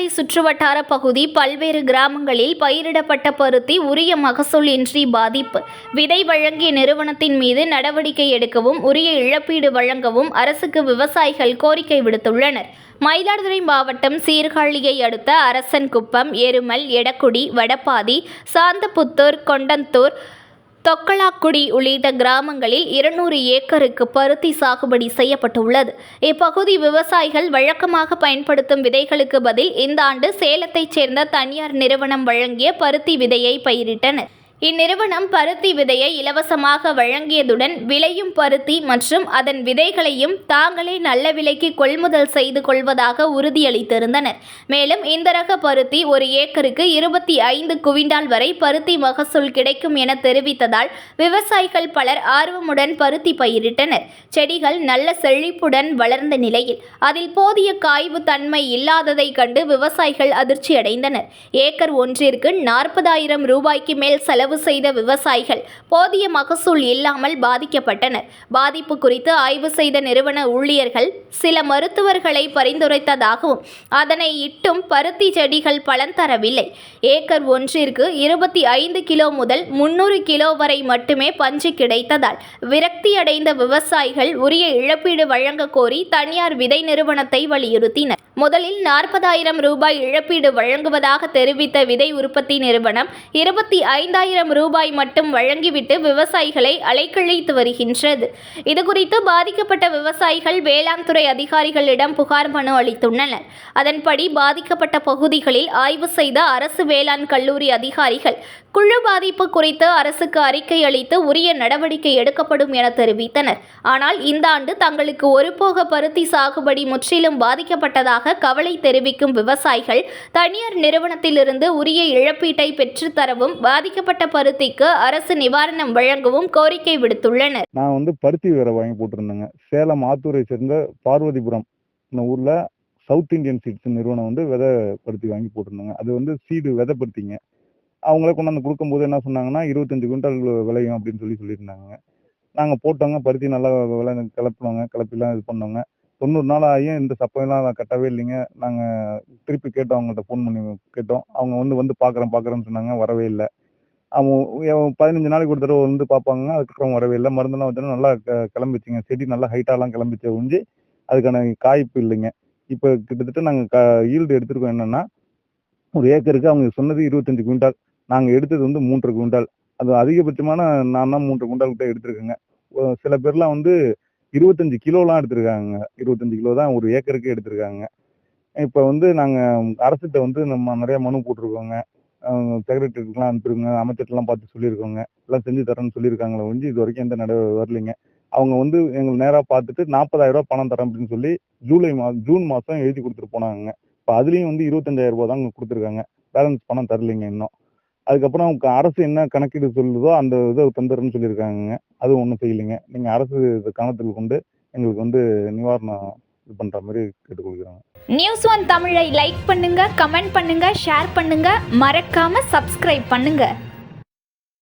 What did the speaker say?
மயிலாடுதுறை சுற்றுவட்டார பகுதி பல்வேறு கிராமங்களில் பயிரிடப்பட்ட பருத்தி உரிய மகசூல் இன்றி பாதிப்பு. விதை வழங்கிய நிறுவனத்தின் மீது நடவடிக்கை எடுக்கவும் உரிய இழப்பீடு வழங்கவும் அரசுக்கு விவசாயிகள் கோரிக்கை விடுத்துள்ளனர். மயிலாடுதுறை மாவட்டம் சீர்காழியை அடுத்த அரசன்குப்பம், எருமல், எடக்குடி, வடபாதி, சாந்தபுத்தூர், கொண்டந்தூர், தொக்கலாக்குடி உள்ளிட்ட கிராமங்களில் 200 ஏக்கருக்கு பருத்தி சாகுபடி செய்யப்பட்டுள்ளது. இப்பகுதி விவசாயிகள் வழக்கமாக பயன்படுத்தும் விதைகளுக்கு பதில் இந்த ஆண்டு சேலத்தைச் சேர்ந்த தனியார் நிறுவனம் வழங்கிய பருத்தி விதையை பயிரிட்டனர். இந்நிறுவனம் பருத்தி விதையை இலவசமாக வழங்கியதுடன் விளையும் பருத்தி மற்றும் அதன் விதைகளையும் தாங்களே நல்ல விலைக்கு கொள்முதல் செய்து கொள்வதாக உறுதியளித்திருந்தனர். மேலும் இந்த ரக பருத்தி ஒரு ஏக்கருக்கு 25 குவிண்டால் வரை பருத்தி மகசூல் கிடைக்கும் என தெரிவித்ததால் விவசாயிகள் பலர் ஆர்வமுடன் பருத்தி பயிரிட்டனர். செடிகள் நல்ல செழிப்புடன் வளர்ந்த நிலையில் அதில் போதிய காய்வு தன்மை இல்லாததை கண்டு விவசாயிகள் அதிர்ச்சியடைந்தனர். ஏக்கர் ஒன்றிற்கு 40,000 ரூபாய்க்கு மேல் செலவு செய்த விவசாயிகள் போதிய மகசூல் இல்லாமல் பாதிக்கப்பட்டனர். பாதிப்பு குறித்து ஆய்வு செய்த நிறுவன ஊழியர்கள் சில மருத்துவர்களை பரிந்துரைத்ததாகவும் அதனை இட்டும் பருத்தி செடிகள் பலன் தரவில்லை. ஏக்கர் ஒன்றிற்கு 25 கிலோ முதல் 300 கிலோ வரை மட்டுமே பஞ்சு கிடைத்ததால் விரக்தியடைந்த விவசாயிகள் உரிய இழப்பீடு வழங்க கோரி தனியார் விதை நிறுவனத்தை வலியுறுத்தினர். முதலில் 40,000 ரூபாய் இழப்பீடு வழங்குவதாக தெரிவித்த விதை உற்பத்தி நிறுவனம் 25,000 ரூபாய் மட்டும் வழங்கிவிட்டு விவசாயிகளை அலைக்கழித்து வருகின்றது. இதுகுறித்து பாதிக்கப்பட்ட விவசாயிகள் வேளாண் துறை அதிகாரிகளிடம் புகார் மனு அளித்துள்ளனர். அதன்படி பாதிக்கப்பட்ட பகுதிகளில் ஆய்வு செய்த அரசு வேளாண் கல்லூரி அதிகாரிகள் குழு பாதிப்பு குறித்து அரசுக்கு அறிக்கை அளித்து உரிய நடவடிக்கை எடுக்கப்படும் என தெரிவித்தனர். ஆனால் இந்த ஆண்டு தங்களுக்கு ஒருபோக பருத்தி சாகுபடி முற்றிலும் பாதிக்கப்பட்டதாக கவலை தெரிவிக்கும் விவசாயிகள் தனியார் நிறுவனத்திலிருந்து உரிய இழப்பீட்டை பெற்றுத்தரவும் பாதிக்கப்பட்ட பருத்திக்கு அரசு நிவாரணம் வழங்கவும் கோரிக்கை விடுத்துள்ளனர். நான் பருத்தி வேற வாங்கி போட்டிருந்தேங்க. சேலம் ஆத்தூரை சேர்ந்த பார்வதிபுரம் ஊர்ல சவுத் இந்தியன் சீட்ஸ் நிறுவனம் விதை பருத்தி வாங்கி போட்டிருந்தாங்க. அது சீடு விதை பருத்திங்க. அவங்களே கொண்டாந்து கொடுக்கும்போது என்ன சொன்னாங்கன்னா 25 குவிண்டால் விளையும் அப்படின்னு சொல்லியிருந்தாங்க. நாங்கள் போட்டோங்க. பருத்தி நல்லா விளை கிளப்பினோங்க. கிளப்பிலாம் இது பண்ணோங்க. 90 நாள் ஆகியும் இந்த சப்பையெல்லாம் கட்டவே இல்லைங்க. நாங்கள் திருப்பி கேட்டோம், அவங்கள்ட்ட ஃபோன் பண்ணி கேட்டோம். அவங்க வந்து பார்க்குறேன்னு சொன்னாங்க. வரவே இல்லை. அவங்க 15 நாளைக்கு ஒரு தடவை பார்ப்பாங்க. அதுக்கப்புறம் வரவே இல்லை. மருந்தெல்லாம் வச்சோன்னா நல்லா கிளம்பிச்சிங்க. செடி நல்லா ஹைட்டாலாம் கிளம்பிச்ச ஒழிஞ்சு அதுக்கான காய்ப்பு இல்லைங்க. இப்போ கிட்டத்தட்ட நாங்கள் ஈல்டு எடுத்துருக்கோம். என்னென்னா ஒரு ஏக்கருக்கு அவங்க சொன்னது 25 குவிண்டால். நாங்கள் எடுத்தது 3.5 குவிண்டால். அது அதிகபட்சமான நான் தான் 3 குவிண்டால் கிட்ட எடுத்திருக்கேங்க. சில பேர்லாம் 25 கிலோலாம் எடுத்திருக்காங்க. 25 கிலோ தான் ஒரு ஏக்கருக்கு எடுத்திருக்காங்க. இப்போ நாங்கள் அரசுகிட்ட நம்ம நிறைய மனு போட்டிருக்கோங்க. செக்ரட்டரிக்கெலாம் அனுப்பிடுங்க, அமைச்சர்லாம் பார்த்து சொல்லியிருக்கோங்க. எல்லாம் செஞ்சு தரேன்னு சொல்லியிருக்காங்களே ஒழிஞ்சு இது வரைக்கும் எந்த வரலைங்க. அவங்க எங்களை நேராக பார்த்துட்டு 40,000 ரூபா பணம் தரேன் அப்படின்னு சொல்லி ஜூன் மாதம் எழுதி கொடுத்துட்டு போனாங்க. இப்போ அதுலேயும் 25,000 ரூபா தான் கொடுத்துருக்காங்க. பேலன்ஸ் பணம் தரலைங்க இன்னும். அதுக்கப்புறம் அரசு என்ன கணக்கீடு சொல்லுதோ அந்த இதை தந்துடுறேன்னு சொல்லியிருக்காங்க. அதுவும் ஒன்றும் செய்யலைங்க. நீங்கள் அரசு இதை கவனத்தில் கொண்டு எங்களுக்கு நிவாரணம் இது பண்ணுற மாதிரி கேட்டுக்கொள்கிறாங்க. News1 தமிழை லைக் பண்ணுங்க, கமெண்ட் பண்ணுங்க, ஷேர் பண்ணுங்க, மறக்காம சப்ஸ்கிரைப் பண்ணுங்க.